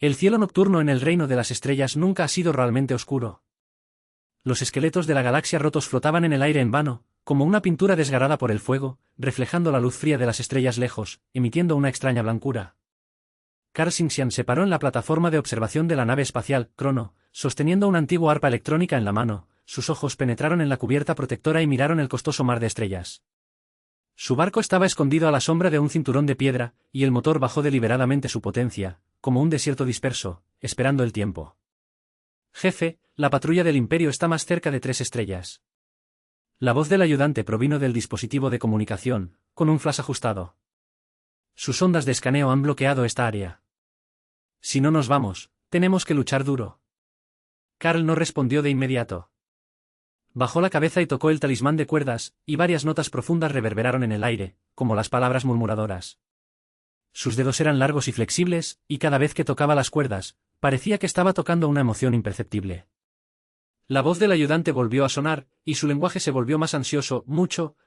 El cielo nocturno en el reino de las estrellas nunca ha sido realmente oscuro. Los esqueletos de la galaxia rotos flotaban en el aire en vano, como una pintura desgarrada por el fuego, reflejando la luz fría de las estrellas lejos, emitiendo una extraña blancura. Karl Sinxian se paró en la plataforma de observación de la nave espacial, Crono, sosteniendo una antigua arpa electrónica en la mano. Sus ojos penetraron en la cubierta protectora y miraron el costoso mar de estrellas. Su barco estaba escondido a la sombra de un cinturón de piedra, y el motor bajó deliberadamente su potencia, como un desierto disperso, esperando el tiempo. Jefe, la patrulla del Imperio está más cerca de 3 estrellas. La voz del ayudante provino del dispositivo de comunicación, con un flash ajustado. Sus ondas de escaneo han bloqueado esta área. Si no nos vamos, tenemos que luchar duro. Karl no respondió de inmediato. Bajó la cabeza y tocó el talismán de cuerdas, y varias notas profundas reverberaron en el aire, como las palabras murmuradoras. Sus dedos eran largos y flexibles, y cada vez que tocaba las cuerdas, parecía que estaba tocando una emoción imperceptible. La voz del ayudante volvió a sonar, y su lenguaje se volvió más ansioso.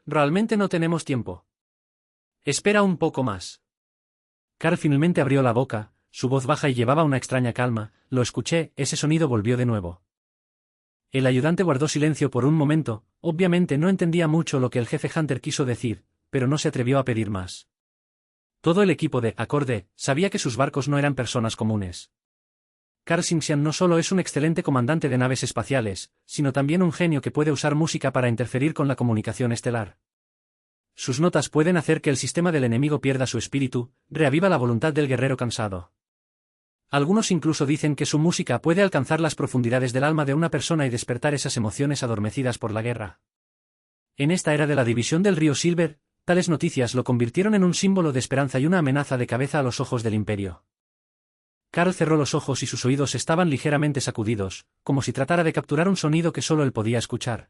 Realmente no tenemos tiempo. Espera un poco más. Karl finalmente abrió la boca, su voz baja y llevaba una extraña calma. Lo escuché, ese sonido volvió de nuevo. El ayudante guardó silencio por un momento, obviamente no entendía mucho lo que el jefe Hunter quiso decir, pero no se atrevió a pedir más. Todo el equipo de Acorde sabía que sus barcos no eran personas comunes. Karl Sinxian no solo es un excelente comandante de naves espaciales, sino también un genio que puede usar música para interferir con la comunicación estelar. Sus notas pueden hacer que el sistema del enemigo pierda su espíritu, reaviva la voluntad del guerrero cansado. Algunos incluso dicen que su música puede alcanzar las profundidades del alma de una persona y despertar esas emociones adormecidas por la guerra. En esta era de la división del río Silver, tales noticias lo convirtieron en un símbolo de esperanza y una amenaza de cabeza a los ojos del Imperio. Karl cerró los ojos y sus oídos estaban ligeramente sacudidos, como si tratara de capturar un sonido que solo él podía escuchar.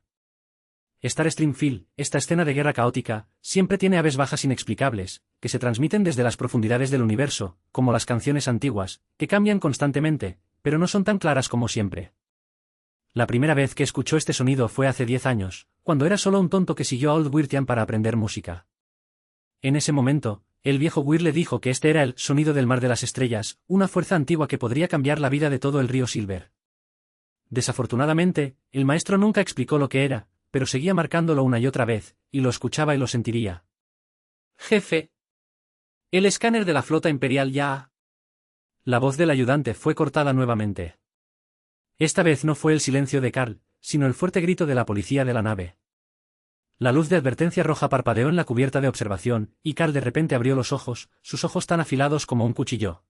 Starstream Field, esta escena de guerra caótica, siempre tiene aves bajas inexplicables, que se transmiten desde las profundidades del universo, como las canciones antiguas, que cambian constantemente, pero no son tan claras como siempre. La primera vez que escuchó este sonido fue hace 10 años, cuando era solo un tonto que siguió a Old Wirtian para aprender música. En ese momento, el viejo Weir le dijo que este era el sonido del mar de las estrellas, una fuerza antigua que podría cambiar la vida de todo el río Silver. Desafortunadamente, el maestro nunca explicó lo que era, pero seguía marcándolo una y otra vez, y lo escuchaba y lo sentiría. Jefe. El escáner de la flota imperial ya ha... La voz del ayudante fue cortada nuevamente. Esta vez no fue el silencio de Karl, sino el fuerte grito de la policía de la nave. La luz de advertencia roja parpadeó en la cubierta de observación, y Karl de repente abrió los ojos, sus ojos tan afilados como un cuchillo.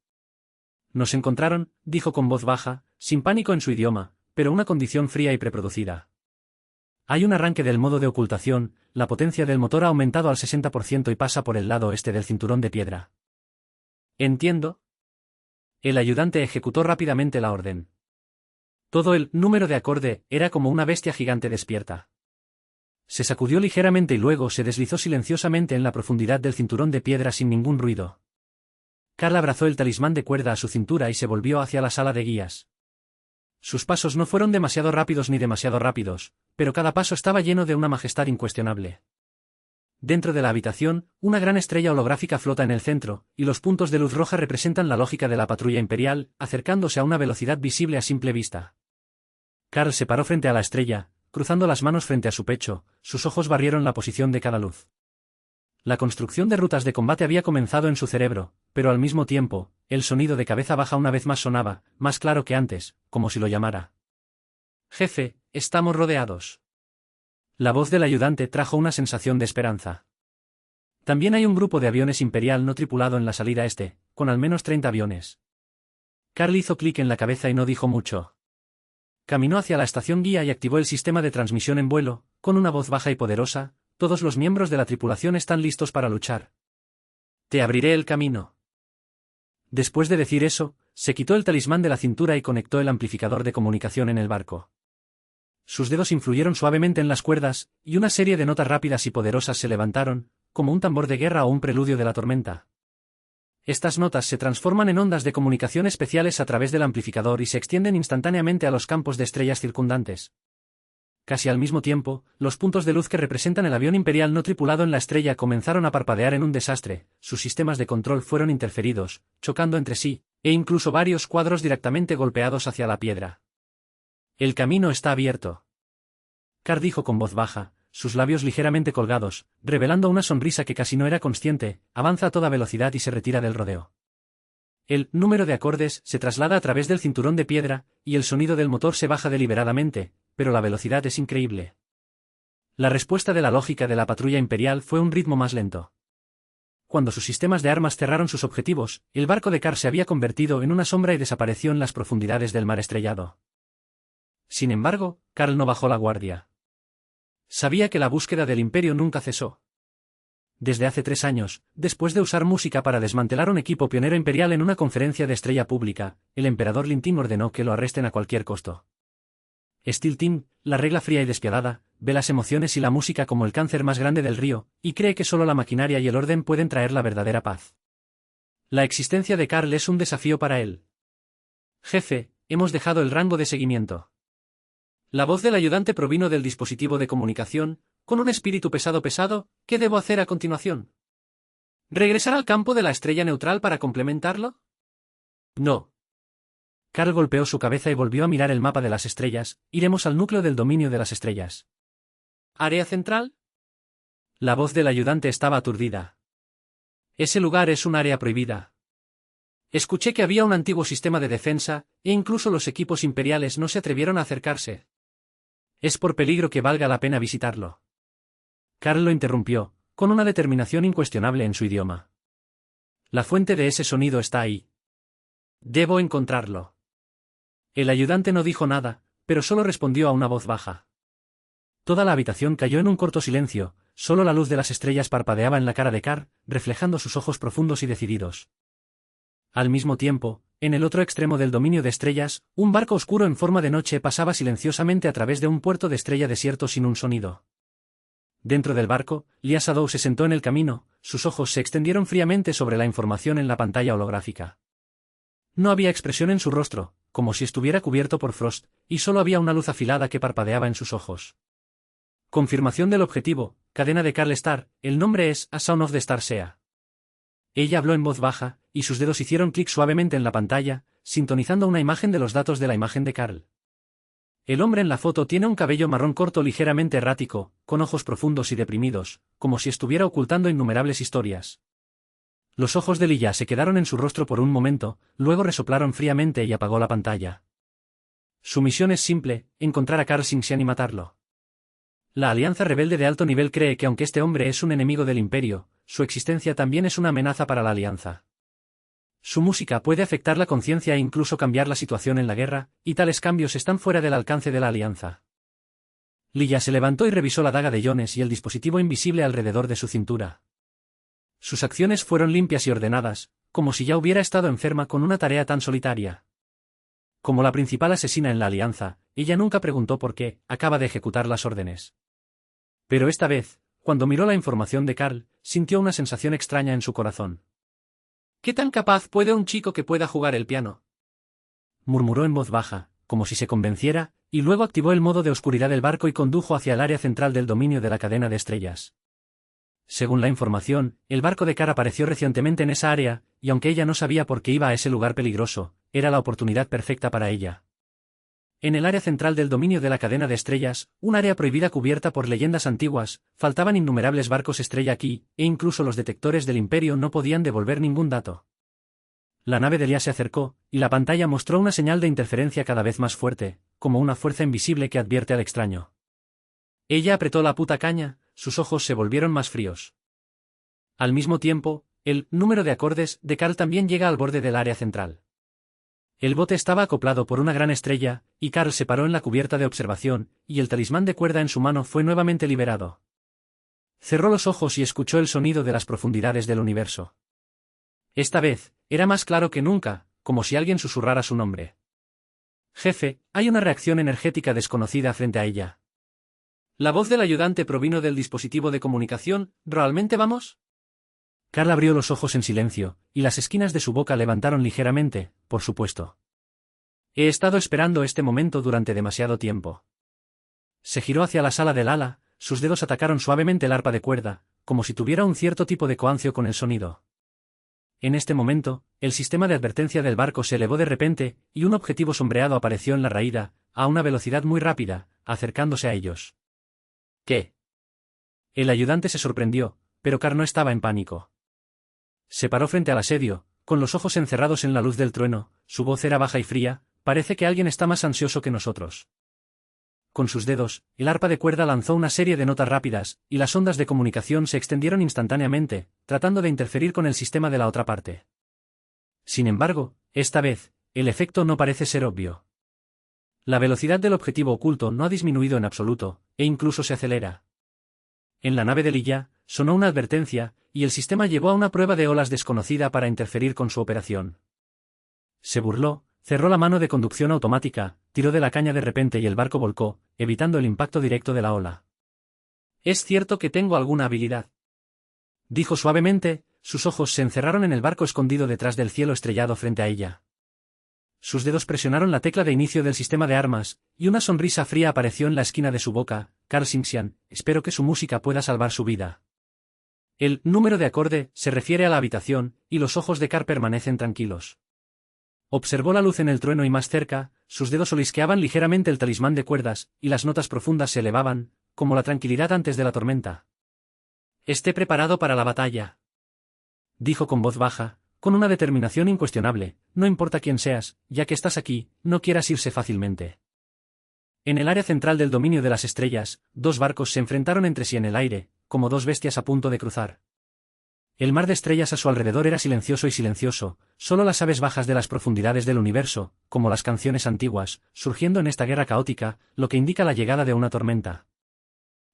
Nos encontraron, dijo con voz baja, sin pánico en su idioma, pero una condición fría y preproducida. Hay un arranque del modo de ocultación, la potencia del motor ha aumentado al 60% y pasa por el lado este del cinturón de piedra. ¿Entiendo? El ayudante ejecutó rápidamente la orden. Todo el número de Acorde era como una bestia gigante despierta. Se sacudió ligeramente y luego se deslizó silenciosamente en la profundidad del cinturón de piedra sin ningún ruido. Karl abrazó el talismán de cuerda a su cintura y se volvió hacia la sala de guías. Sus pasos no fueron demasiado rápidos ni demasiado rápidos, pero cada paso estaba lleno de una majestad incuestionable. Dentro de la habitación, una gran estrella holográfica flota en el centro, y los puntos de luz roja representan la lógica de la patrulla imperial, acercándose a una velocidad visible a simple vista. Karl se paró frente a la estrella, cruzando las manos frente a su pecho, sus ojos barrieron la posición de cada luz. La construcción de rutas de combate había comenzado en su cerebro, pero al mismo tiempo, el sonido de cabeza baja una vez más sonaba, más claro que antes, como si lo llamara. Jefe, estamos rodeados. La voz del ayudante trajo una sensación de esperanza. También hay un grupo de aviones imperial no tripulado en la salida este, con al menos 30 aviones. Karl hizo clic en la cabeza y no dijo mucho. Caminó hacia la estación guía y activó el sistema de transmisión en vuelo, con una voz baja y poderosa. Todos los miembros de la tripulación están listos para luchar. Te abriré el camino. Después de decir eso, se quitó el talismán de la cintura y conectó el amplificador de comunicación en el barco. Sus dedos influyeron suavemente en las cuerdas, y una serie de notas rápidas y poderosas se levantaron, como un tambor de guerra o un preludio de la tormenta. Estas notas se transforman en ondas de comunicación especiales a través del amplificador y se extienden instantáneamente a los campos de estrellas circundantes. Casi al mismo tiempo, los puntos de luz que representan el avión imperial no tripulado en la estrella comenzaron a parpadear en un desastre, sus sistemas de control fueron interferidos, chocando entre sí, E incluso varios cuadros directamente golpeados hacia la piedra. El camino está abierto. Carl dijo con voz baja, sus labios ligeramente colgados, revelando una sonrisa que casi no era consciente, avanza a toda velocidad y se retira del rodeo. El número de acordes se traslada a través del cinturón de piedra, y el sonido del motor se baja deliberadamente, pero la velocidad es increíble. La respuesta de la lógica de la patrulla imperial fue un ritmo más lento. Cuando sus sistemas de armas cerraron sus objetivos, el barco de Carl se había convertido en una sombra y desapareció en las profundidades del mar estrellado. Sin embargo, Carl no bajó la guardia. Sabía que la búsqueda del imperio nunca cesó. Desde hace 3 años, después de usar música para desmantelar un equipo pionero imperial en una conferencia de estrella pública, el emperador Lintin ordenó que lo arresten a cualquier costo. Steel Team, la regla fría y despiadada, ve las emociones y la música como el cáncer más grande del río, y cree que solo la maquinaria y el orden pueden traer la verdadera paz. La existencia de Carl es un desafío para él. Jefe, hemos dejado el rango de seguimiento. La voz del ayudante provino del dispositivo de comunicación, con un espíritu pesado, ¿qué debo hacer a continuación? ¿Regresar al campo de la estrella neutral para complementarlo? No. Carl golpeó su cabeza y volvió a mirar el mapa de las estrellas. Iremos al núcleo del dominio de las estrellas. ¿Área central? La voz del ayudante estaba aturdida. Ese lugar es un área prohibida. Escuché que había un antiguo sistema de defensa, e incluso los equipos imperiales no se atrevieron a acercarse. Es por peligro que valga la pena visitarlo. Carl lo interrumpió, con una determinación incuestionable en su idioma. La fuente de ese sonido está ahí. Debo encontrarlo. El ayudante no dijo nada, pero solo respondió a una voz baja. Toda la habitación cayó en un corto silencio, solo la luz de las estrellas parpadeaba en la cara de Carl, reflejando sus ojos profundos y decididos. Al mismo tiempo, en el otro extremo del dominio de estrellas, un barco oscuro en forma de noche pasaba silenciosamente a través de un puerto de estrella desierto sin un sonido. Dentro del barco, Lia Shadow se sentó en el camino, sus ojos se extendieron fríamente sobre la información en la pantalla holográfica. No había expresión en su rostro, como si estuviera cubierto por Frost, y solo había una luz afilada que parpadeaba en sus ojos. Confirmación del objetivo, cadena de Carl Star, el nombre es A Son of the Star Sea. Ella habló en voz baja, y sus dedos hicieron clic suavemente en la pantalla, sintonizando una imagen de los datos de la imagen de Carl. El hombre en la foto tiene un cabello marrón corto ligeramente errático, con ojos profundos y deprimidos, como si estuviera ocultando innumerables historias. Los ojos de Lia se quedaron en su rostro por un momento, luego resoplaron fríamente y apagó la pantalla. Su misión es simple, encontrar a Carl Xingxian y matarlo. La Alianza Rebelde de alto nivel cree que aunque este hombre es un enemigo del Imperio, su existencia también es una amenaza para la Alianza. Su música puede afectar la conciencia e incluso cambiar la situación en la guerra, y tales cambios están fuera del alcance de la Alianza. Lia se levantó y revisó la daga de Jones y el dispositivo invisible alrededor de su cintura. Sus acciones fueron limpias y ordenadas, como si ya hubiera estado enferma con una tarea tan solitaria. Como la principal asesina en la Alianza, ella nunca preguntó por qué, acaba de ejecutar las órdenes. Pero esta vez, cuando miró la información de Carl, sintió una sensación extraña en su corazón. ¿Qué tan capaz puede un chico que pueda jugar el piano? Murmuró en voz baja, como si se convenciera, y luego activó el modo de oscuridad del barco y condujo hacia el área central del dominio de la cadena de estrellas. Según la información, el barco de Carl apareció recientemente en esa área, y aunque ella no sabía por qué iba a ese lugar peligroso, era la oportunidad perfecta para ella. En el área central del dominio de la cadena de estrellas, un área prohibida cubierta por leyendas antiguas, faltaban innumerables barcos estrella aquí, e incluso los detectores del Imperio no podían devolver ningún dato. La nave de Lia se acercó, y la pantalla mostró una señal de interferencia cada vez más fuerte, como una fuerza invisible que advierte al extraño. Ella apretó la puta caña, sus ojos se volvieron más fríos. Al mismo tiempo, el número de acordes de Carl también llega al borde del área central. El bote estaba acoplado por una gran estrella, y Carl se paró en la cubierta de observación, y el talismán de cuerda en su mano fue nuevamente liberado. Cerró los ojos y escuchó el sonido de las profundidades del universo. Esta vez, era más claro que nunca, como si alguien susurrara su nombre. Jefe, hay una reacción energética desconocida frente a ella. La voz del ayudante provino del dispositivo de comunicación. ¿Realmente vamos? Carl abrió los ojos en silencio, y las esquinas de su boca levantaron ligeramente, por supuesto. He estado esperando este momento durante demasiado tiempo. Se giró hacia la sala del ala, sus dedos atacaron suavemente el arpa de cuerda, como si tuviera un cierto tipo de coancio con el sonido. En este momento, el sistema de advertencia del barco se elevó de repente, y un objetivo sombreado apareció en la raída, a una velocidad muy rápida, acercándose a ellos. ¿Qué? El ayudante se sorprendió, pero Carl no estaba en pánico. Se paró frente al asedio, con los ojos encerrados en la luz del trueno, su voz era baja y fría. Parece que alguien está más ansioso que nosotros. Con sus dedos, el arpa de cuerda lanzó una serie de notas rápidas, y las ondas de comunicación se extendieron instantáneamente, tratando de interferir con el sistema de la otra parte. Sin embargo, esta vez, el efecto no parece ser obvio. La velocidad del objetivo oculto no ha disminuido en absoluto, e incluso se acelera. En la nave de Lilla, sonó una advertencia, y el sistema llevó a una prueba de olas desconocida para interferir con su operación. Se burló. Cerró la mano de conducción automática, tiró de la caña de repente y el barco volcó, evitando el impacto directo de la ola. «Es cierto que tengo alguna habilidad», dijo suavemente, sus ojos se encerraron en el barco escondido detrás del cielo estrellado frente a ella. Sus dedos presionaron la tecla de inicio del sistema de armas, y una sonrisa fría apareció en la esquina de su boca. «Carl Sinksian, espero que su música pueda salvar su vida». El número de acorde se refiere a la habitación, y los ojos de Carl permanecen tranquilos. Observó la luz en el trueno y más cerca, sus dedos olisqueaban ligeramente el talismán de cuerdas, y las notas profundas se elevaban, como la tranquilidad antes de la tormenta. «Esté preparado para la batalla», dijo con voz baja, con una determinación incuestionable. «No importa quién seas, ya que estás aquí, no quieras irse fácilmente». En el área central del dominio de las estrellas, dos barcos se enfrentaron entre sí en el aire, como dos bestias a punto de cruzar. El mar de estrellas a su alrededor era silencioso y silencioso, solo las aves bajas de las profundidades del universo, como las canciones antiguas, surgiendo en esta guerra caótica, lo que indica la llegada de una tormenta.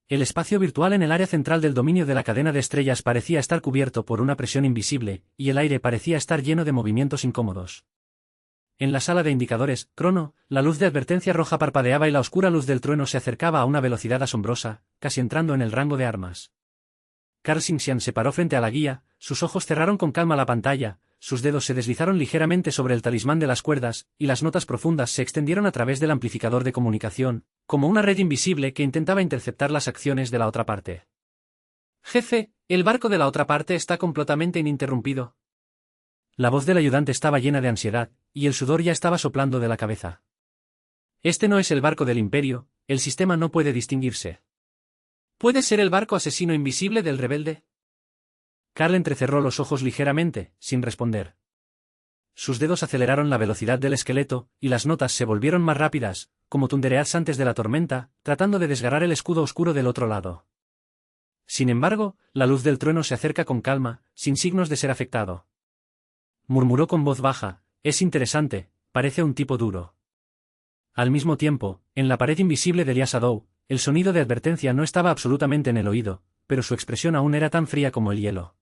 El espacio virtual en el área central del dominio de la cadena de estrellas parecía estar cubierto por una presión invisible, y el aire parecía estar lleno de movimientos incómodos. En la sala de indicadores, crono, la luz de advertencia roja parpadeaba y la oscura luz del trueno se acercaba a una velocidad asombrosa, casi entrando en el rango de armas. Carl Sinksian se paró frente a la guía, sus ojos cerraron con calma la pantalla, sus dedos se deslizaron ligeramente sobre el talismán de las cuerdas, y las notas profundas se extendieron a través del amplificador de comunicación, como una red invisible que intentaba interceptar las acciones de la otra parte. «Jefe, el barco de la otra parte está completamente ininterrumpido». La voz del ayudante estaba llena de ansiedad, y el sudor ya estaba soplando de la cabeza. «Este no es el barco del Imperio, el sistema no puede distinguirse». «¿Puede ser el barco asesino invisible del rebelde?» Carl entrecerró los ojos ligeramente, sin responder. Sus dedos aceleraron la velocidad del esqueleto, y las notas se volvieron más rápidas, como thundereads antes de la tormenta, tratando de desgarrar el escudo oscuro del otro lado. Sin embargo, la luz del trueno se acerca con calma, sin signos de ser afectado. Murmuró con voz baja: «Es interesante, parece un tipo duro». Al mismo tiempo, en la pared invisible de Lia Shadow, el sonido de advertencia no estaba absolutamente en el oído, pero su expresión aún era tan fría como el hielo.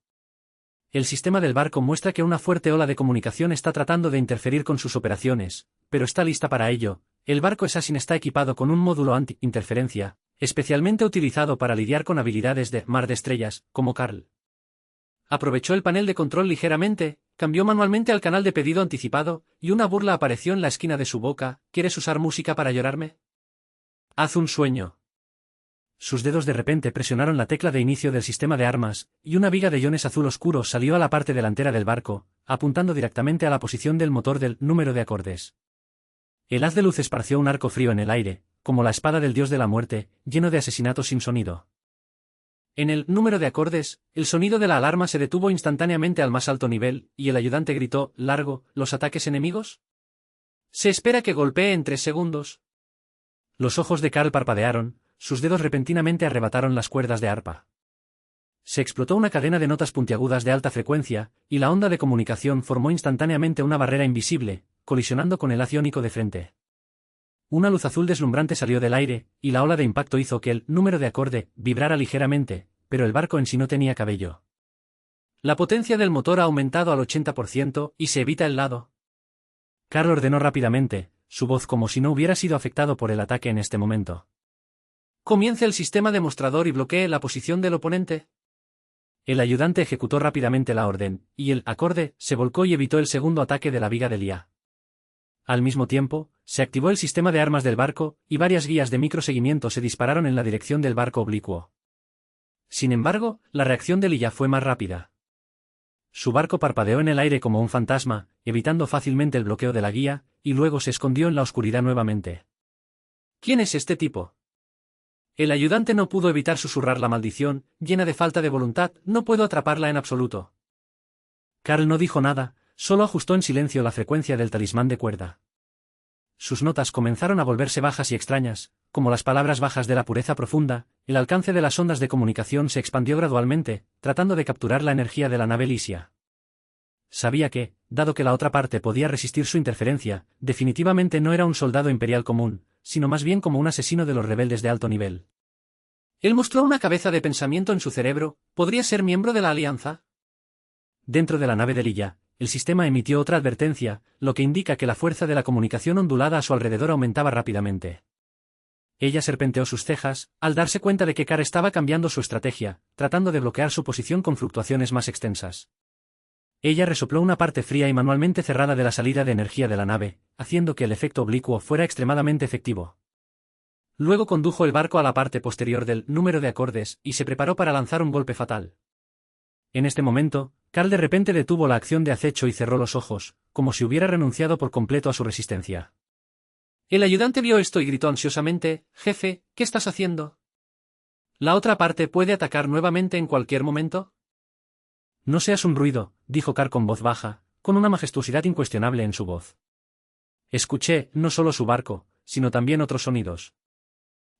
El sistema del barco muestra que una fuerte ola de comunicación está tratando de interferir con sus operaciones, pero está lista para ello. El barco Assassin está equipado con un módulo anti-interferencia, especialmente utilizado para lidiar con habilidades de mar de estrellas, como Carl. Aprovechó el panel de control ligeramente, cambió manualmente al canal de pedido anticipado, y una burla apareció en la esquina de su boca: «¿Quieres usar música para llorarme? Haz un sueño». Sus dedos de repente presionaron la tecla de inicio del sistema de armas, y una viga de iones azul oscuro salió a la parte delantera del barco, apuntando directamente a la posición del motor del número de acordes. El haz de luz esparció un arco frío en el aire, como la espada del dios de la muerte, lleno de asesinatos sin sonido. En el número de acordes, el sonido de la alarma se detuvo instantáneamente al más alto nivel, y el ayudante gritó: «¿Largo, los ataques enemigos? Se espera que golpee en 3 segundos». Los ojos de Carl parpadearon, sus dedos repentinamente arrebataron las cuerdas de arpa. Se explotó una cadena de notas puntiagudas de alta frecuencia, y la onda de comunicación formó instantáneamente una barrera invisible, colisionando con el haz iónico de frente. Una luz azul deslumbrante salió del aire, y la ola de impacto hizo que el número de acorde vibrara ligeramente, pero el barco en sí no tenía cabello. «La potencia del motor ha aumentado al 80% y se evita el lado». Carl ordenó rápidamente, su voz como si no hubiera sido afectado por el ataque en este momento. «Comience el sistema demostrador y bloquee la posición del oponente». El ayudante ejecutó rápidamente la orden, y el acorde se volcó y evitó el segundo ataque de la viga de Lia. Al mismo tiempo, se activó el sistema de armas del barco, y varias guías de microseguimiento se dispararon en la dirección del barco oblicuo. Sin embargo, la reacción de Lia fue más rápida. Su barco parpadeó en el aire como un fantasma, evitando fácilmente el bloqueo de la guía, y luego se escondió en la oscuridad nuevamente. ¿Quién es este tipo? El ayudante no pudo evitar susurrar la maldición, llena de falta de voluntad, no puedo atraparla en absoluto. Carl no dijo nada, solo ajustó en silencio la frecuencia del talismán de cuerda. Sus notas comenzaron a volverse bajas y extrañas, como las palabras bajas de la pureza profunda, el alcance de las ondas de comunicación se expandió gradualmente, tratando de capturar la energía de la nave Lysia. Sabía que, dado que la otra parte podía resistir su interferencia, definitivamente no era un soldado imperial común, sino más bien como un asesino de los rebeldes de alto nivel. Él mostró una cabeza de pensamiento en su cerebro, ¿podría ser miembro de la Alianza? Dentro de la nave de Lysia, el sistema emitió otra advertencia, lo que indica que la fuerza de la comunicación ondulada a su alrededor aumentaba rápidamente. Ella serpenteó sus cejas, al darse cuenta de que Carl estaba cambiando su estrategia, tratando de bloquear su posición con fluctuaciones más extensas. Ella resopló una parte fría y manualmente cerrada de la salida de energía de la nave, haciendo que el efecto oblicuo fuera extremadamente efectivo. Luego condujo el barco a la parte posterior del número de acordes y se preparó para lanzar un golpe fatal. En este momento, Carl de repente detuvo la acción de acecho y cerró los ojos, como si hubiera renunciado por completo a su resistencia. El ayudante vio esto y gritó ansiosamente, «Jefe, ¿qué estás haciendo? ¿La otra parte puede atacar nuevamente en cualquier momento?» «No seas un ruido», dijo Carl con voz baja, con una majestuosidad incuestionable en su voz. Escuché, no solo su barco, sino también otros sonidos.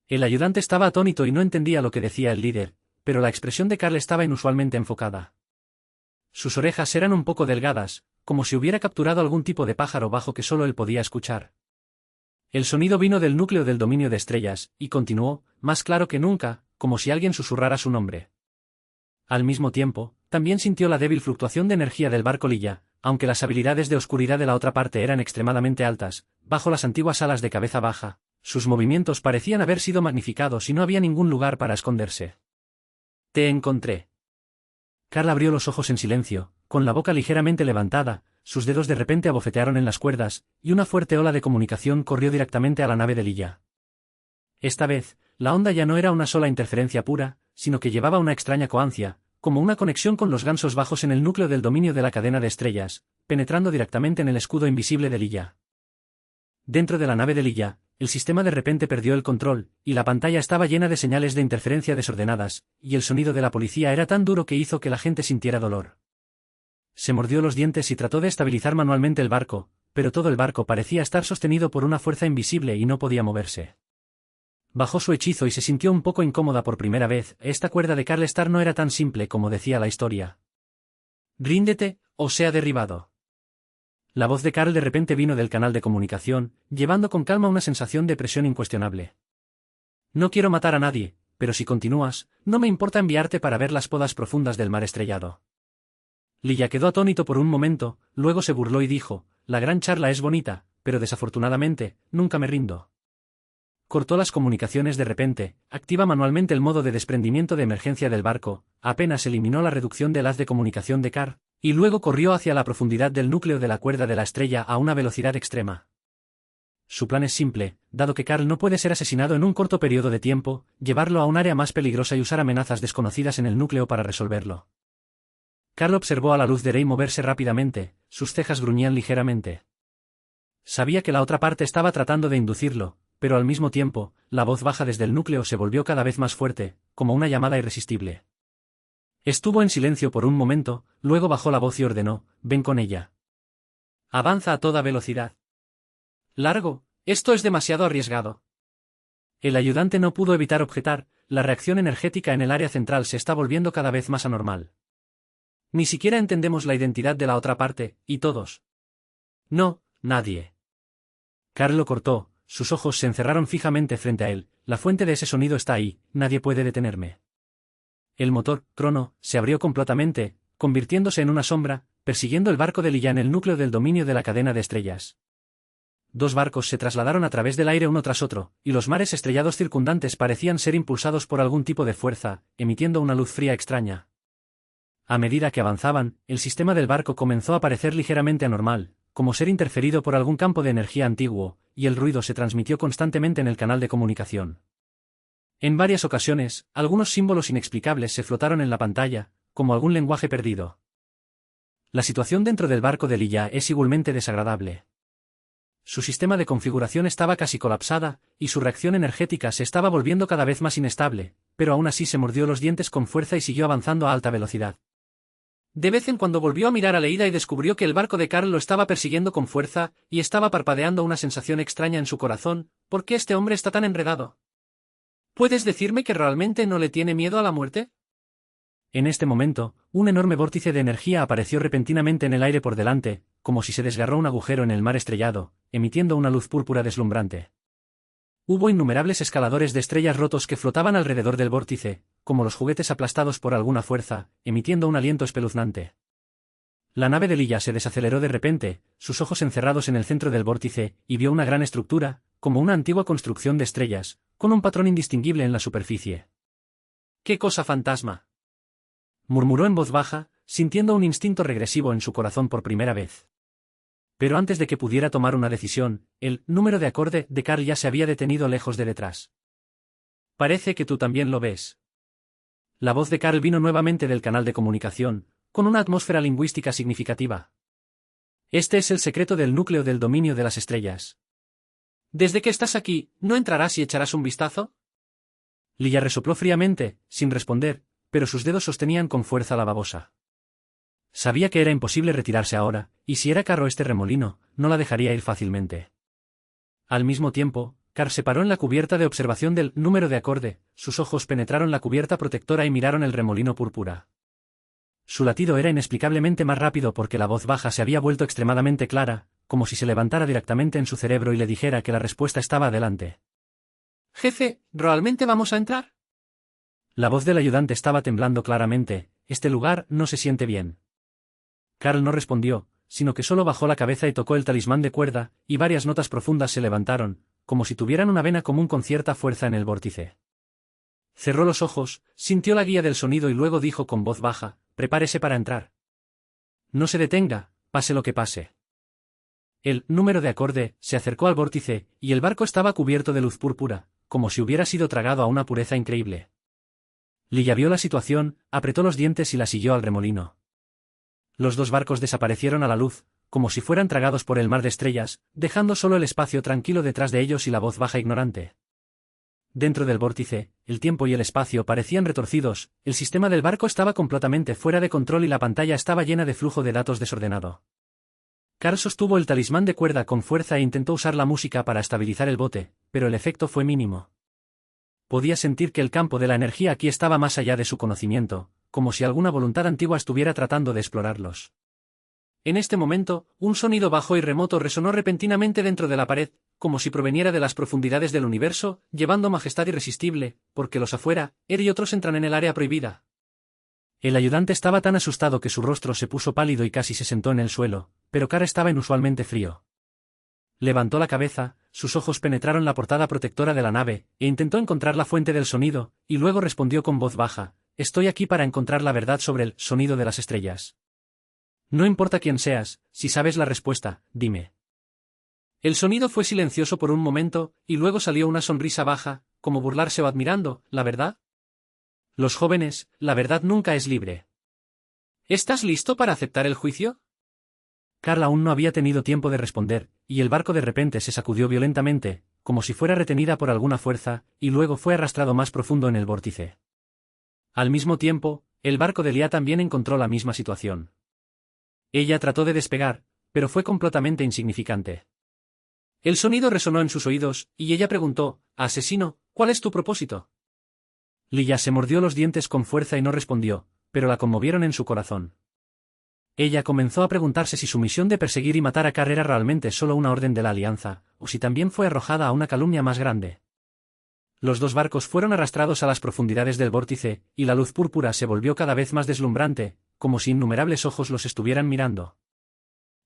El ayudante estaba atónito y no entendía lo que decía el líder, pero la expresión de Carl estaba inusualmente enfocada. Sus orejas eran un poco delgadas, como si hubiera capturado algún tipo de pájaro bajo que solo él podía escuchar. El sonido vino del núcleo del dominio de estrellas, y continuó, más claro que nunca, como si alguien susurrara su nombre. Al mismo tiempo, también sintió la débil fluctuación de energía del barco Lysia, aunque las habilidades de oscuridad de la otra parte eran extremadamente altas, bajo las antiguas alas de cabeza baja, sus movimientos parecían haber sido magnificados y no había ningún lugar para esconderse. «Te encontré». Carl abrió los ojos en silencio, con la boca ligeramente levantada, sus dedos de repente abofetearon en las cuerdas, y una fuerte ola de comunicación corrió directamente a la nave de Lysia. Esta vez, la onda ya no era una sola interferencia pura, sino que llevaba una extraña coancia, como una conexión con los gansos bajos en el núcleo del dominio de la cadena de estrellas, penetrando directamente en el escudo invisible de Lysia. Dentro de la nave de Lysia, el sistema de repente perdió el control, y la pantalla estaba llena de señales de interferencia desordenadas, y el sonido de la policía era tan duro que hizo que la gente sintiera dolor. Se mordió los dientes y trató de estabilizar manualmente el barco, pero todo el barco parecía estar sostenido por una fuerza invisible y no podía moverse. Bajó su hechizo y se sintió un poco incómoda por primera vez. Esta cuerda de Carl Star no era tan simple como decía la historia. «Ríndete, o sea derribado». La voz de Carl de repente vino del canal de comunicación, llevando con calma una sensación de presión incuestionable. «No quiero matar a nadie, pero si continúas, no me importa enviarte para ver las podas profundas del mar estrellado». Lysia quedó atónito por un momento, luego se burló y dijo, «La gran charla es bonita, pero desafortunadamente, nunca me rindo». Cortó las comunicaciones de repente, activa manualmente el modo de desprendimiento de emergencia del barco, apenas eliminó la reducción del haz de comunicación de Carl, y luego corrió hacia la profundidad del núcleo de la cuerda de la estrella a una velocidad extrema. Su plan es simple, dado que Carl no puede ser asesinado en un corto periodo de tiempo, llevarlo a un área más peligrosa y usar amenazas desconocidas en el núcleo para resolverlo. Carl observó a la luz de Rey moverse rápidamente, sus cejas gruñían ligeramente. Sabía que la otra parte estaba tratando de inducirlo, pero al mismo tiempo, la voz baja desde el núcleo se volvió cada vez más fuerte, como una llamada irresistible. Estuvo en silencio por un momento, luego bajó la voz y ordenó, «Ven con ella». «Avanza a toda velocidad». «Largo, esto es demasiado arriesgado». El ayudante no pudo evitar objetar, la reacción energética en el área central se está volviendo cada vez más anormal. Ni siquiera entendemos la identidad de la otra parte, y todos. No, nadie. Carl lo cortó, sus ojos se encerraron fijamente frente a él, la fuente de ese sonido está ahí, nadie puede detenerme. El motor, Crono, se abrió completamente, convirtiéndose en una sombra, persiguiendo el barco de Lysia en el núcleo del dominio de la cadena de estrellas. Dos barcos se trasladaron a través del aire uno tras otro, y los mares estrellados circundantes parecían ser impulsados por algún tipo de fuerza, emitiendo una luz fría extraña. A medida que avanzaban, el sistema del barco comenzó a parecer ligeramente anormal, como ser interferido por algún campo de energía antiguo, y el ruido se transmitió constantemente en el canal de comunicación. En varias ocasiones, algunos símbolos inexplicables se flotaron en la pantalla, como algún lenguaje perdido. La situación dentro del barco de Lilla es igualmente desagradable. Su sistema de configuración estaba casi colapsada, y su reacción energética se estaba volviendo cada vez más inestable, pero aún así se mordió los dientes con fuerza y siguió avanzando a alta velocidad. De vez en cuando volvió a mirar a Leida y descubrió que el barco de Carl lo estaba persiguiendo con fuerza, y estaba parpadeando una sensación extraña en su corazón. ¿Por qué este hombre está tan enredado? ¿Puedes decirme que realmente no le tiene miedo a la muerte? En este momento, un enorme vórtice de energía apareció repentinamente en el aire por delante, como si se desgarró un agujero en el mar estrellado, emitiendo una luz púrpura deslumbrante. Hubo innumerables escaladores de estrellas rotos que flotaban alrededor del vórtice, como los juguetes aplastados por alguna fuerza, emitiendo un aliento espeluznante. La nave de Lilla se desaceleró de repente, sus ojos encerrados en el centro del vórtice, y vio una gran estructura, como una antigua construcción de estrellas, con un patrón indistinguible en la superficie. ¡Qué cosa fantasma!, murmuró en voz baja, sintiendo un instinto regresivo en su corazón por primera vez. Pero antes de que pudiera tomar una decisión, el número de acorde de Carl ya se había detenido lejos de detrás. Parece que tú también lo ves. La voz de Carl vino nuevamente del canal de comunicación, con una atmósfera lingüística significativa. Este es el secreto del núcleo del dominio de las estrellas. Desde que estás aquí, ¿no entrarás y echarás un vistazo? Lilla resopló fríamente, sin responder, pero sus dedos sostenían con fuerza la babosa. Sabía que era imposible retirarse ahora, y si era Carl este remolino, no la dejaría ir fácilmente. Al mismo tiempo, Carl se paró en la cubierta de observación del número de acorde, sus ojos penetraron la cubierta protectora y miraron el remolino púrpura. Su latido era inexplicablemente más rápido porque la voz baja se había vuelto extremadamente clara, como si se levantara directamente en su cerebro y le dijera que la respuesta estaba adelante. «Jefe, ¿realmente vamos a entrar?» La voz del ayudante estaba temblando claramente. «Este lugar no se siente bien». Carl no respondió, sino que solo bajó la cabeza y tocó el talismán de cuerda, y varias notas profundas se levantaron, como si tuvieran una vena común con cierta fuerza en el vórtice. Cerró los ojos, sintió la guía del sonido y luego dijo con voz baja: «Prepárese para entrar. No se detenga, pase lo que pase». El número de acorde se acercó al vórtice, y el barco estaba cubierto de luz púrpura, como si hubiera sido tragado a una pureza increíble. Lilla vio la situación, apretó los dientes y la siguió al remolino. Los dos barcos desaparecieron a la luz, como si fueran tragados por el mar de estrellas, dejando solo el espacio tranquilo detrás de ellos y la voz baja ignorante. Dentro del vórtice, el tiempo y el espacio parecían retorcidos, el sistema del barco estaba completamente fuera de control y la pantalla estaba llena de flujo de datos desordenado. Carl sostuvo el talismán de cuerda con fuerza e intentó usar la música para estabilizar el bote, pero el efecto fue mínimo. Podía sentir que el campo de la energía aquí estaba más allá de su conocimiento, como si alguna voluntad antigua estuviera tratando de explorarlos. En este momento, un sonido bajo y remoto resonó repentinamente dentro de la pared, como si proveniera de las profundidades del universo, llevando majestad irresistible, porque los afuera, él y otros entran en el área prohibida. El ayudante estaba tan asustado que su rostro se puso pálido y casi se sentó en el suelo, pero Carl estaba inusualmente frío. Levantó la cabeza, sus ojos penetraron la portada protectora de la nave, e intentó encontrar la fuente del sonido, y luego respondió con voz baja: «Estoy aquí para encontrar la verdad sobre el sonido de las estrellas. No importa quién seas, si sabes la respuesta, dime». El sonido fue silencioso por un momento, y luego salió una sonrisa baja, como burlarse o admirando: «¿La verdad? Los jóvenes, la verdad nunca es libre». «¿Estás listo para aceptar el juicio?» Carl aún no había tenido tiempo de responder, y el barco de repente se sacudió violentamente, como si fuera retenida por alguna fuerza, y luego fue arrastrado más profundo en el vórtice. Al mismo tiempo, el barco de Lía también encontró la misma situación. Ella trató de despegar, pero fue completamente insignificante. El sonido resonó en sus oídos, y ella preguntó: «Asesino, ¿cuál es tu propósito?» Lilla se mordió los dientes con fuerza y no respondió, pero la conmovieron en su corazón. Ella comenzó a preguntarse si su misión de perseguir y matar a Carl era realmente solo una orden de la Alianza, o si también fue arrojada a una calumnia más grande. Los dos barcos fueron arrastrados a las profundidades del vórtice, y la luz púrpura se volvió cada vez más deslumbrante, como si innumerables ojos los estuvieran mirando.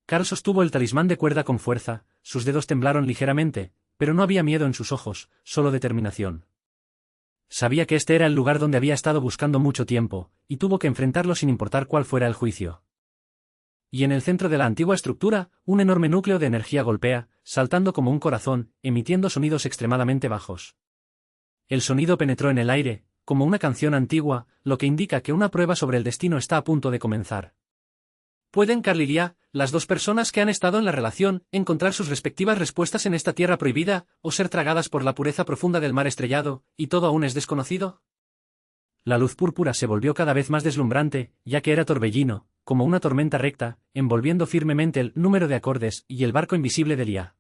Carl sostuvo el talismán de cuerda con fuerza, sus dedos temblaron ligeramente, pero no había miedo en sus ojos, solo determinación. Sabía que este era el lugar donde había estado buscando mucho tiempo, y tuvo que enfrentarlo sin importar cuál fuera el juicio. Y en el centro de la antigua estructura, un enorme núcleo de energía golpea, saltando como un corazón, emitiendo sonidos extremadamente bajos. El sonido penetró en el aire, como una canción antigua, lo que indica que una prueba sobre el destino está a punto de comenzar. ¿Pueden Carl y Lia, las dos personas que han estado en la relación, encontrar sus respectivas respuestas en esta tierra prohibida, o ser tragadas por la pureza profunda del mar estrellado, y todo aún es desconocido? La luz púrpura se volvió cada vez más deslumbrante, ya que era torbellino, como una tormenta recta, envolviendo firmemente el número de acordes y el barco invisible de Lia.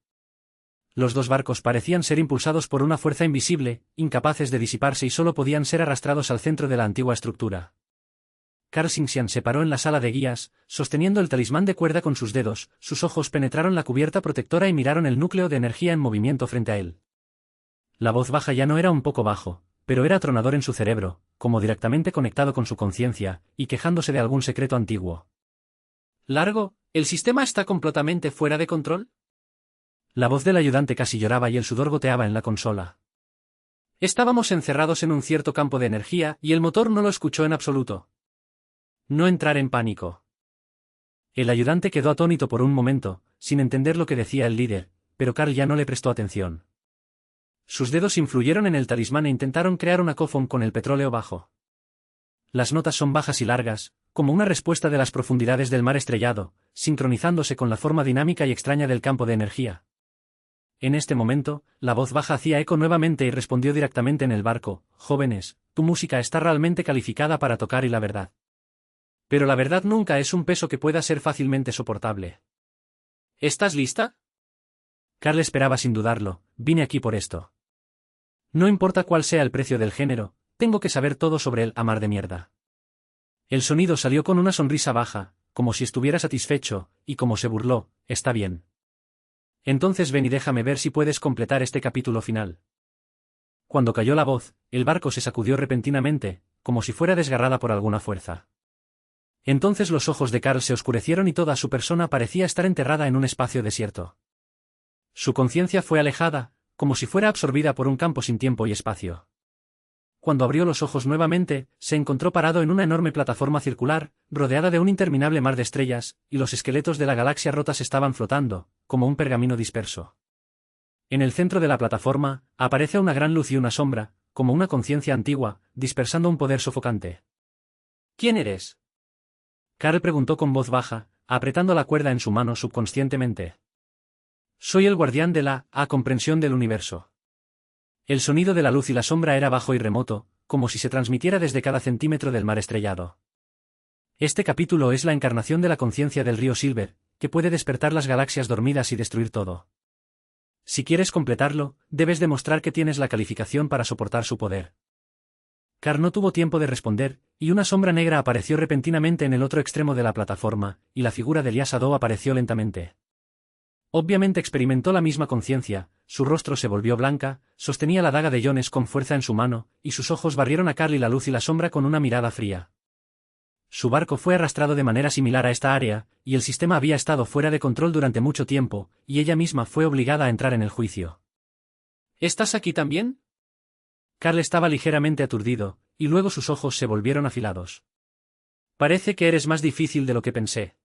Los dos barcos parecían ser impulsados por una fuerza invisible, incapaces de disiparse y solo podían ser arrastrados al centro de la antigua estructura. Carl Xingxian se paró en la sala de guías, sosteniendo el talismán de cuerda con sus dedos, sus ojos penetraron la cubierta protectora y miraron el núcleo de energía en movimiento frente a él. La voz baja ya no era un poco bajo, pero era atronador en su cerebro, como directamente conectado con su conciencia, y quejándose de algún secreto antiguo. «Largo, ¿el sistema está completamente fuera de control?» La voz del ayudante casi lloraba y el sudor goteaba en la consola. Estábamos encerrados en un cierto campo de energía y el motor no lo escuchó en absoluto. No entrar en pánico. El ayudante quedó atónito por un momento, sin entender lo que decía el líder, pero Carl ya no le prestó atención. Sus dedos influyeron en el talismán e intentaron crear una cofón con el petróleo bajo. Las notas son bajas y largas, como una respuesta de las profundidades del mar estrellado, sincronizándose con la forma dinámica y extraña del campo de energía. En este momento, la voz baja hacía eco nuevamente y respondió directamente en el barco: «Jóvenes, tu música está realmente calificada para tocar y la verdad. Pero la verdad nunca es un peso que pueda ser fácilmente soportable. ¿Estás lista?» Carl esperaba sin dudarlo: «Vine aquí por esto. No importa cuál sea el precio del género, tengo que saber todo sobre el amar de mierda». El sonido salió con una sonrisa baja, como si estuviera satisfecho, y como se burló: «Está bien. Entonces ven y déjame ver si puedes completar este capítulo final». Cuando cayó la voz, el barco se sacudió repentinamente, como si fuera desgarrada por alguna fuerza. Entonces los ojos de Carl se oscurecieron y toda su persona parecía estar enterrada en un espacio desierto. Su conciencia fue alejada, como si fuera absorbida por un campo sin tiempo y espacio. Cuando abrió los ojos nuevamente, se encontró parado en una enorme plataforma circular, rodeada de un interminable mar de estrellas, y los esqueletos de la galaxia rotas estaban flotando, como un pergamino disperso. En el centro de la plataforma, aparece una gran luz y una sombra, como una conciencia antigua, dispersando un poder sofocante. «¿Quién eres?», Carl preguntó con voz baja, apretando la cuerda en su mano subconscientemente. «Soy el guardián de la comprensión del universo». El sonido de la luz y la sombra era bajo y remoto, como si se transmitiera desde cada centímetro del mar estrellado. Este capítulo es la encarnación de la conciencia del río Silver, que puede despertar las galaxias dormidas y destruir todo. Si quieres completarlo, debes demostrar que tienes la calificación para soportar su poder. Carl no tuvo tiempo de responder, y una sombra negra apareció repentinamente en el otro extremo de la plataforma, y la figura de Lia Sado apareció lentamente. Obviamente experimentó la misma conciencia, su rostro se volvió blanca, sostenía la daga de Jones con fuerza en su mano, y sus ojos barrieron a Carl y la luz y la sombra con una mirada fría. Su barco fue arrastrado de manera similar a esta área, y el sistema había estado fuera de control durante mucho tiempo, y ella misma fue obligada a entrar en el juicio. «¿Estás aquí también?». Carl estaba ligeramente aturdido, y luego sus ojos se volvieron afilados. «Parece que eres más difícil de lo que pensé».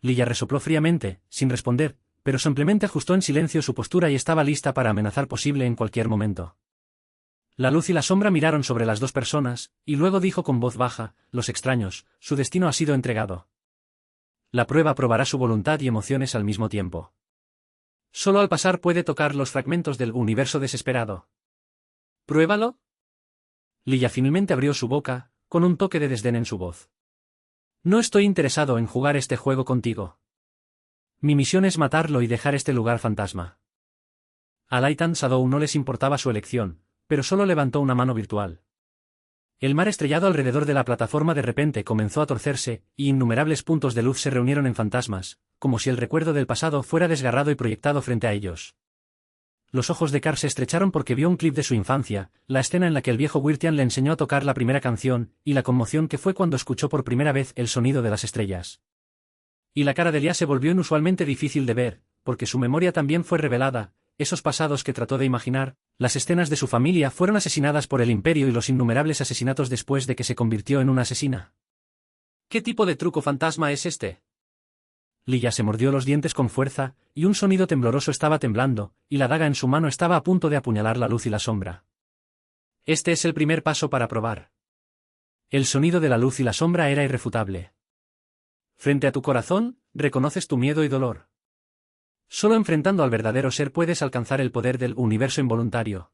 Lia resopló fríamente, sin responder, pero simplemente ajustó en silencio su postura y estaba lista para amenazar posible en cualquier momento. La luz y la sombra miraron sobre las dos personas, y luego dijo con voz baja: «Los extraños, su destino ha sido entregado. La prueba probará su voluntad y emociones al mismo tiempo. Solo al pasar puede tocar los fragmentos del universo desesperado. ¿Pruébalo?». Lia finalmente abrió su boca, con un toque de desdén en su voz. «No estoy interesado en jugar este juego contigo. Mi misión es matarlo y dejar este lugar fantasma». A Laitan Sadou no les importaba su elección, pero solo levantó una mano virtual. El mar estrellado alrededor de la plataforma de repente comenzó a torcerse, y innumerables puntos de luz se reunieron en fantasmas, como si el recuerdo del pasado fuera desgarrado y proyectado frente a ellos. Los ojos de Carl se estrecharon porque vio un clip de su infancia, la escena en la que el viejo Wirtian le enseñó a tocar la primera canción, y la conmoción que fue cuando escuchó por primera vez el sonido de las estrellas. Y la cara de Lia se volvió inusualmente difícil de ver, porque su memoria también fue revelada, esos pasados que trató de imaginar, las escenas de su familia fueron asesinadas por el Imperio y los innumerables asesinatos después de que se convirtió en una asesina. «¿Qué tipo de truco fantasma es este?». Lia se mordió los dientes con fuerza, y un sonido tembloroso estaba temblando, y la daga en su mano estaba a punto de apuñalar la luz y la sombra. «Este es el primer paso para probar». El sonido de la luz y la sombra era irrefutable. Frente a tu corazón, reconoces tu miedo y dolor. Solo enfrentando al verdadero ser puedes alcanzar el poder del universo involuntario.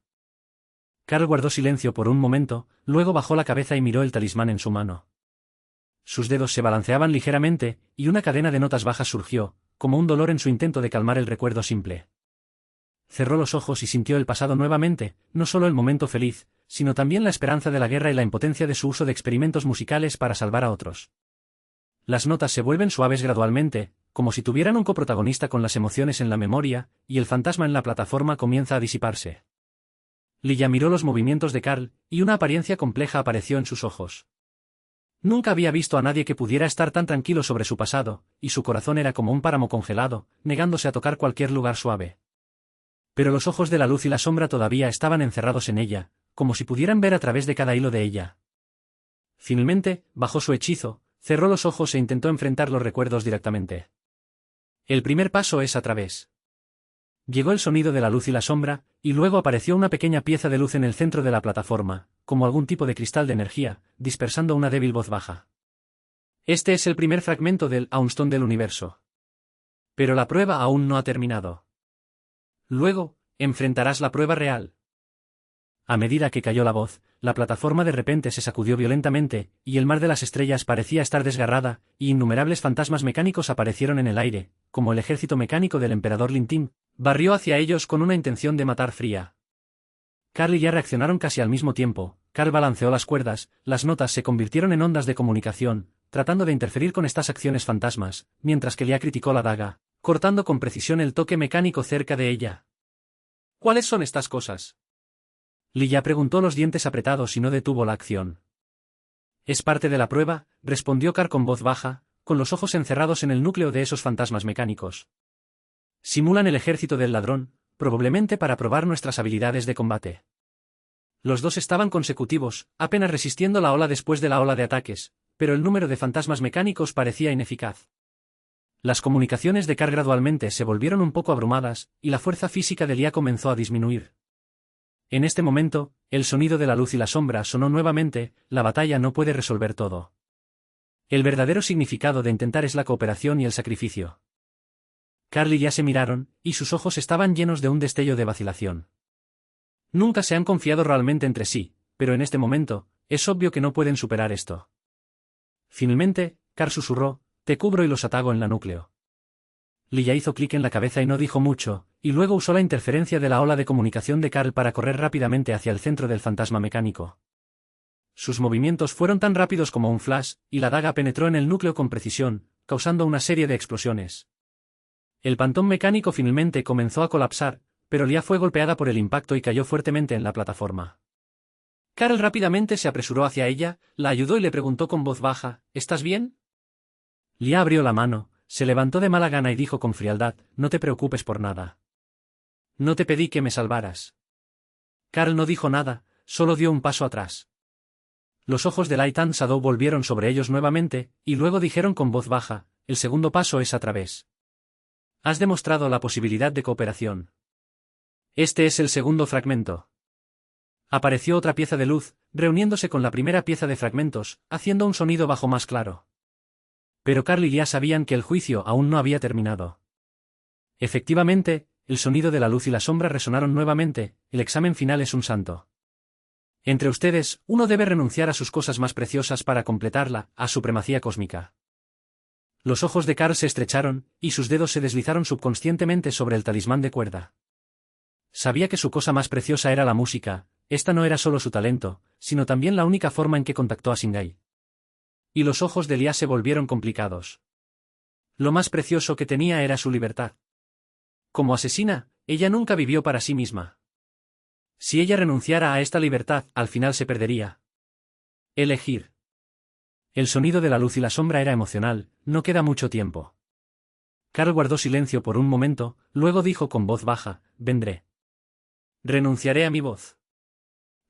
Carl guardó silencio por un momento, luego bajó la cabeza y miró el talismán en su mano. Sus dedos se balanceaban ligeramente, y una cadena de notas bajas surgió, como un dolor en su intento de calmar el recuerdo simple. Cerró los ojos y sintió el pasado nuevamente, no solo el momento feliz, sino también la esperanza de la guerra y la impotencia de su uso de experimentos musicales para salvar a otros. Las notas se vuelven suaves gradualmente, como si tuvieran un coprotagonista con las emociones en la memoria, y el fantasma en la plataforma comienza a disiparse. Lilla miró los movimientos de Carl, y una apariencia compleja apareció en sus ojos. Nunca había visto a nadie que pudiera estar tan tranquilo sobre su pasado, y su corazón era como un páramo congelado, negándose a tocar cualquier lugar suave. Pero los ojos de la luz y la sombra todavía estaban encerrados en ella, como si pudieran ver a través de cada hilo de ella. Finalmente, bajó su hechizo, cerró los ojos e intentó enfrentar los recuerdos directamente. El primer paso es a través. Llegó el sonido de la luz y la sombra, y luego apareció una pequeña pieza de luz en el centro de la plataforma, como algún tipo de cristal de energía, dispersando una débil voz baja. Este es el primer fragmento del Aunstone del universo. Pero la prueba aún no ha terminado. Luego, enfrentarás la prueba real. A medida que cayó la voz, la plataforma de repente se sacudió violentamente, y el mar de las estrellas parecía estar desgarrada, y innumerables fantasmas mecánicos aparecieron en el aire, como el ejército mecánico del emperador Lintim, barrió hacia ellos con una intención de matar fría. Carl y ya reaccionaron casi al mismo tiempo. Carl balanceó las cuerdas, las notas se convirtieron en ondas de comunicación, tratando de interferir con estas acciones fantasmas, mientras que Lia criticó la daga, cortando con precisión el toque mecánico cerca de ella. ¿Cuáles son estas cosas? Lia preguntó, los dientes apretados, y no detuvo la acción. Es parte de la prueba, respondió Carl con voz baja, con los ojos encerrados en el núcleo de esos fantasmas mecánicos. Simulan el ejército del ladrón, probablemente para probar nuestras habilidades de combate. Los dos estaban consecutivos, apenas resistiendo la ola después de la ola de ataques, pero el número de fantasmas mecánicos parecía ineficaz. Las comunicaciones de Carl gradualmente se volvieron un poco abrumadas, y la fuerza física de Lia comenzó a disminuir. En este momento, el sonido de la luz y la sombra sonó nuevamente. La batalla no puede resolver todo. El verdadero significado de intentar es la cooperación y el sacrificio. Carl y Lia se miraron, y sus ojos estaban llenos de un destello de vacilación. Nunca se han confiado realmente entre sí, pero en este momento, es obvio que no pueden superar esto. Finalmente, Carl susurró: te cubro y los atago en la núcleo. Lia hizo clic en la cabeza y no dijo mucho, y luego usó la interferencia de la ola de comunicación de Carl para correr rápidamente hacia el centro del fantasma mecánico. Sus movimientos fueron tan rápidos como un flash, y la daga penetró en el núcleo con precisión, causando una serie de explosiones. El pantón mecánico finalmente comenzó a colapsar, pero Lia fue golpeada por el impacto y cayó fuertemente en la plataforma. Carl rápidamente se apresuró hacia ella, la ayudó y le preguntó con voz baja: ¿estás bien? Lia abrió la mano, se levantó de mala gana y dijo con frialdad: no te preocupes por nada. No te pedí que me salvaras. Carl no dijo nada, solo dio un paso atrás. Los ojos de Laitan Shadow volvieron sobre ellos nuevamente, y luego dijeron con voz baja: el segundo paso es a través. Has demostrado la posibilidad de cooperación. Este es el segundo fragmento. Apareció otra pieza de luz, reuniéndose con la primera pieza de fragmentos, haciendo un sonido bajo más claro. Pero Carl y Lia sabían que el juicio aún no había terminado. Efectivamente, el sonido de la luz y la sombra resonaron nuevamente. El examen final es un santo. Entre ustedes, uno debe renunciar a sus cosas más preciosas para completarla, a supremacía cósmica. Los ojos de Carl se estrecharon, y sus dedos se deslizaron subconscientemente sobre el talismán de cuerda. Sabía que su cosa más preciosa era la música. Esta no era solo su talento, sino también la única forma en que contactó a Singai. Y los ojos de Lia se volvieron complicados. Lo más precioso que tenía era su libertad. Como asesina, ella nunca vivió para sí misma. Si ella renunciara a esta libertad, al final se perdería. Elegir. El sonido de la luz y la sombra era emocional. No queda mucho tiempo. Carl guardó silencio por un momento, luego dijo con voz baja: vendré. Renunciaré a mi voz.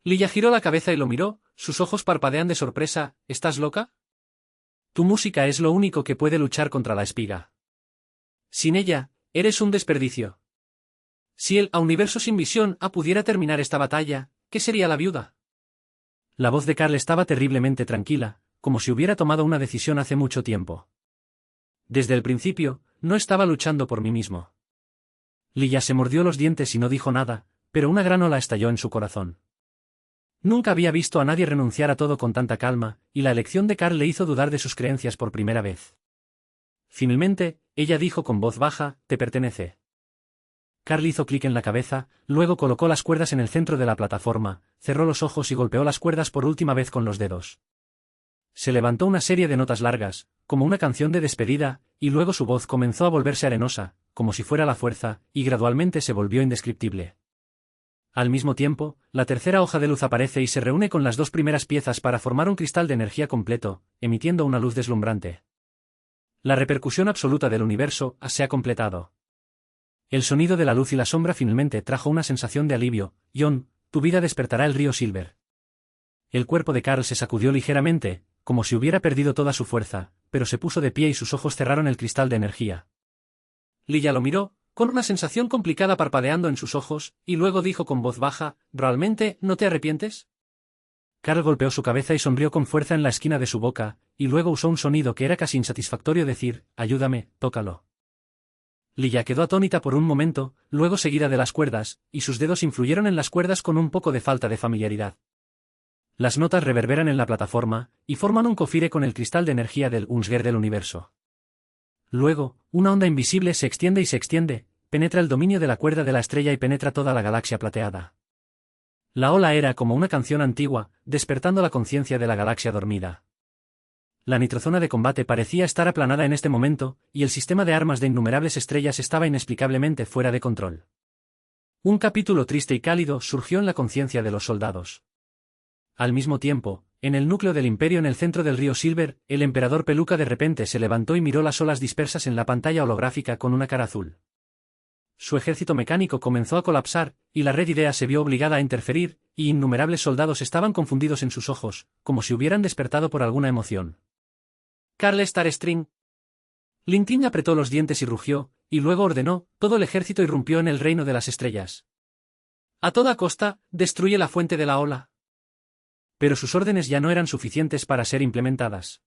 Lia giró la cabeza y lo miró, sus ojos parpadean de sorpresa. ¿Estás loca? Tu música es lo único que puede luchar contra la espiga. Sin ella, eres un desperdicio. Si el universo sin visión pudiera terminar esta batalla, ¿qué sería la viuda? La voz de Carl estaba terriblemente tranquila, como si hubiera tomado una decisión hace mucho tiempo. Desde el principio, no estaba luchando por mí mismo. Liya se mordió los dientes y no dijo nada, pero una gran ola estalló en su corazón. Nunca había visto a nadie renunciar a todo con tanta calma, y la elección de Carl le hizo dudar de sus creencias por primera vez. Finalmente, ella dijo con voz baja, «Te pertenece». Carl hizo clic en la cabeza, luego colocó las cuerdas en el centro de la plataforma, cerró los ojos y golpeó las cuerdas por última vez con los dedos. Se levantó una serie de notas largas, como una canción de despedida, y luego su voz comenzó a volverse arenosa, como si fuera la fuerza, y gradualmente se volvió indescriptible. Al mismo tiempo, la tercera hoja de luz aparece y se reúne con las dos primeras piezas para formar un cristal de energía completo, emitiendo una luz deslumbrante. La repercusión absoluta del universo se ha completado. El sonido de la luz y la sombra finalmente trajo una sensación de alivio. John, tu vida despertará el río Silver. El cuerpo de Carl se sacudió ligeramente, como si hubiera perdido toda su fuerza, pero se puso de pie y sus ojos cerraron el cristal de energía. Liya lo miró, con una sensación complicada parpadeando en sus ojos, y luego dijo con voz baja, «¿Realmente no te arrepientes?» Carl golpeó su cabeza y sonrió con fuerza en la esquina de su boca, y luego usó un sonido que era casi insatisfactorio decir, «Ayúdame, tócalo». Liya quedó atónita por un momento, luego seguida de las cuerdas, y sus dedos influyeron en las cuerdas con un poco de falta de familiaridad. Las notas reverberan en la plataforma, y forman un cofire con el cristal de energía del Unsger del universo. Luego, una onda invisible se extiende, penetra el dominio de la cuerda de la estrella y penetra toda la galaxia plateada. La ola era como una canción antigua, despertando la conciencia de la galaxia dormida. La nitrozona de combate parecía estar aplanada en este momento, y el sistema de armas de innumerables estrellas estaba inexplicablemente fuera de control. Un capítulo triste y cálido surgió en la conciencia de los soldados. Al mismo tiempo, en el núcleo del imperio en el centro del río Silver, el emperador Peluca de repente se levantó y miró las olas dispersas en la pantalla holográfica con una cara azul. Su ejército mecánico comenzó a colapsar, y la Red Idea se vio obligada a interferir, y innumerables soldados estaban confundidos en sus ojos, como si hubieran despertado por alguna emoción. «Carl Starstring». Lintin apretó los dientes y rugió, y luego ordenó, todo el ejército irrumpió en el reino de las estrellas. «A toda costa, destruye la fuente de la ola». Pero sus órdenes ya no eran suficientes para ser implementadas.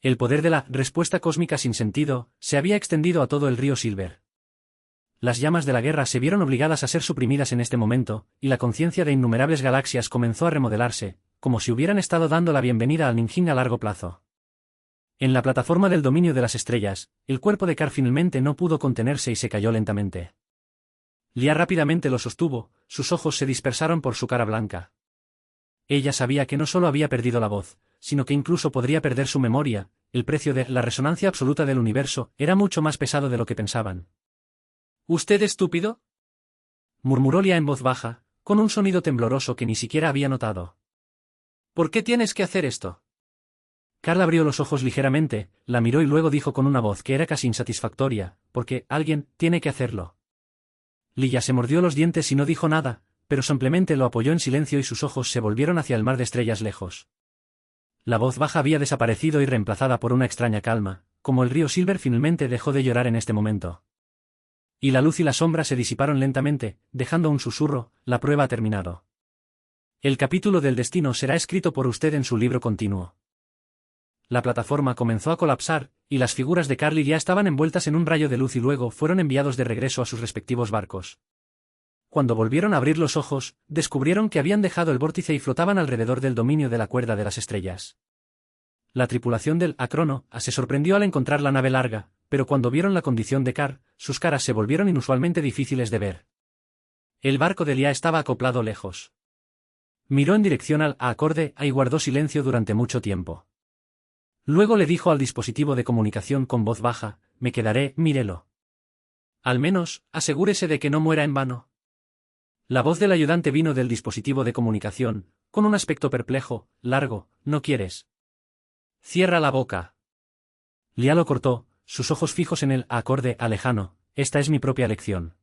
El poder de la respuesta cósmica sin sentido se había extendido a todo el río Silver. Las llamas de la guerra se vieron obligadas a ser suprimidas en este momento, y la conciencia de innumerables galaxias comenzó a remodelarse, como si hubieran estado dando la bienvenida al Ninjin a largo plazo. En la plataforma del dominio de las estrellas, el cuerpo de Carl finalmente no pudo contenerse y se cayó lentamente. Liya rápidamente lo sostuvo, sus ojos se dispersaron por su cara blanca. Ella sabía que no solo había perdido la voz, sino que incluso podría perder su memoria. El precio de la resonancia absoluta del universo era mucho más pesado de lo que pensaban. «¿Usted estúpido?», murmuró Liya en voz baja, con un sonido tembloroso que ni siquiera había notado. «¿Por qué tienes que hacer esto?». Carl abrió los ojos ligeramente, la miró y luego dijo con una voz que era casi insatisfactoria, «Porque alguien tiene que hacerlo». Liya se mordió los dientes y no dijo nada, pero simplemente lo apoyó en silencio y sus ojos se volvieron hacia el mar de estrellas lejos. La voz baja había desaparecido y reemplazada por una extraña calma, como el río Silver finalmente dejó de llorar en este momento. Y la luz y la sombra se disiparon lentamente, dejando un susurro, «La prueba ha terminado. El capítulo del destino será escrito por usted en su libro continuo». La plataforma comenzó a colapsar, y las figuras de Carl y Liya estaban envueltas en un rayo de luz y luego fueron enviados de regreso a sus respectivos barcos. Cuando volvieron a abrir los ojos, descubrieron que habían dejado el vórtice y flotaban alrededor del dominio de la cuerda de las estrellas. La tripulación del Acrono se sorprendió al encontrar la nave larga, pero cuando vieron la condición de Carl, sus caras se volvieron inusualmente difíciles de ver. El barco de Liya estaba acoplado lejos. Miró en dirección al acorde y guardó silencio durante mucho tiempo. Luego le dijo al dispositivo de comunicación con voz baja, «Me quedaré, mírelo. Al menos, asegúrese de que no muera en vano». La voz del ayudante vino del dispositivo de comunicación, con un aspecto perplejo, largo, «¿No quieres?». «Cierra la boca». Liya lo cortó, sus ojos fijos en el acorde lejano, «Esta es mi propia elección».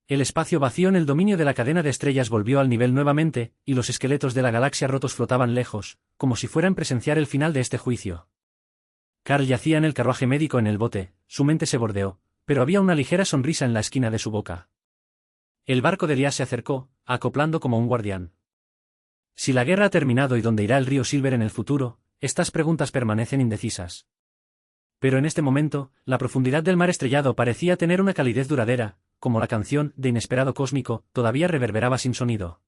El espacio vacío en el dominio de la cadena de estrellas volvió al nivel nuevamente, y los esqueletos de la galaxia rotos flotaban lejos, como si fueran presenciar el final de este juicio. Carl yacía en el carruaje médico en el bote, su mente se bordeó, pero había una ligera sonrisa en la esquina de su boca. El barco de Liya se acercó, acoplando como un guardián. Si la guerra ha terminado y dónde irá el río Silver en el futuro, estas preguntas permanecen indecisas. Pero en este momento, la profundidad del mar estrellado parecía tener una calidez duradera, como la canción de Inesperado Cósmico, todavía reverberaba sin sonido.